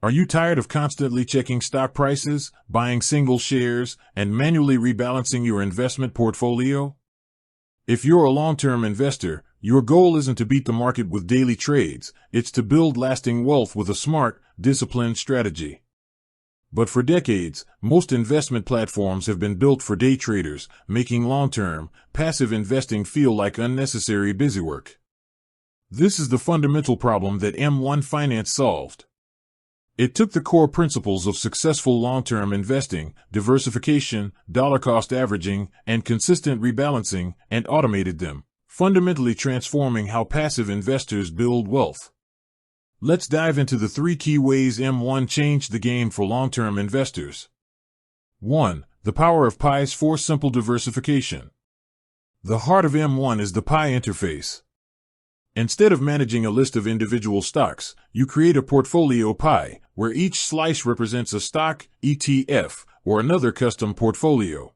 Are you tired of constantly checking stock prices, buying single shares, and manually rebalancing your investment portfolio? If you're a long-term investor, your goal isn't to beat the market with daily trades, it's to build lasting wealth with a smart, disciplined strategy. But for decades, most investment platforms have been built for day traders, making long-term, passive investing feel like unnecessary busywork. This is the fundamental problem that M1 Finance solved. It took the core principles of successful long-term investing, diversification, dollar-cost averaging, and consistent rebalancing, and automated them, fundamentally transforming how passive investors build wealth. Let's dive into the 3 key ways M1 changed the game for long-term investors. 1. The power of Pi's 4 simple diversification. The heart of M1 is the Pi interface. Instead of managing a list of individual stocks, you create a portfolio Pi, where each slice represents a stock, ETF, or another custom portfolio.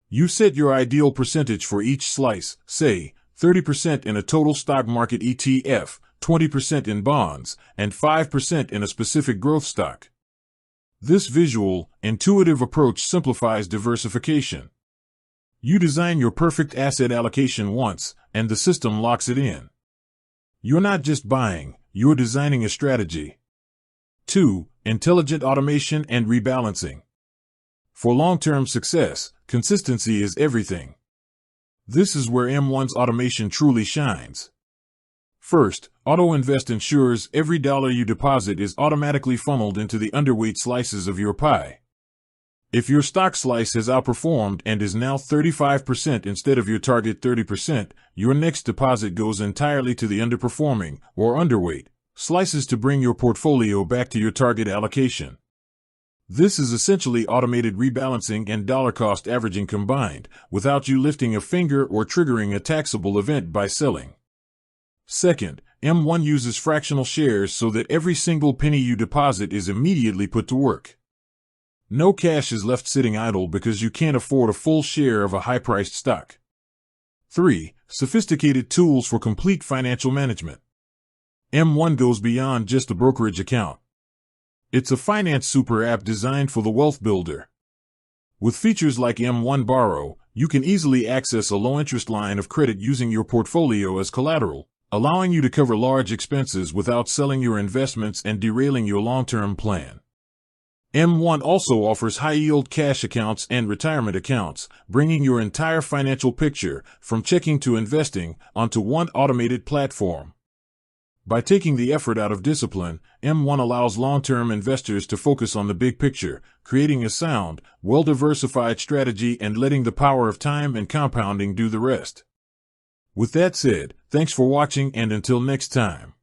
You set your ideal percentage for each slice, say, 30% in a total stock market ETF, 20% in bonds, and 5% in a specific growth stock. This visual, intuitive approach simplifies diversification. You design your perfect asset allocation once, and the system locks it in. You're not just buying, you're designing a strategy. 2. Intelligent automation and rebalancing. For long-term success, consistency is everything. This is where M1's automation truly shines. First, AutoInvest ensures every dollar you deposit is automatically funneled into the underweight slices of your pie. If your stock slice has outperformed and is now 35% instead of your target 30%, your next deposit goes entirely to the underperforming, or underweight, slices to bring your portfolio back to your target allocation. This is essentially automated rebalancing and dollar-cost averaging combined, without you lifting a finger or triggering a taxable event by selling. Second, M1 uses fractional shares so that every single penny you deposit is immediately put to work. No cash is left sitting idle because you can't afford a full share of a high-priced stock. 3. Sophisticated tools for complete financial management. M1 goes beyond just a brokerage account. It's a finance super app designed for the wealth builder. With features like M1 Borrow, you can easily access a low-interest line of credit using your portfolio as collateral, allowing you to cover large expenses without selling your investments and derailing your long-term plan. M1 also offers high-yield cash accounts and retirement accounts, bringing your entire financial picture, from checking to investing, onto one automated platform. By taking the effort out of discipline, M1 allows long-term investors to focus on the big picture, creating a sound, well-diversified strategy and letting the power of time and compounding do the rest. With that said, thanks for watching, and until next time.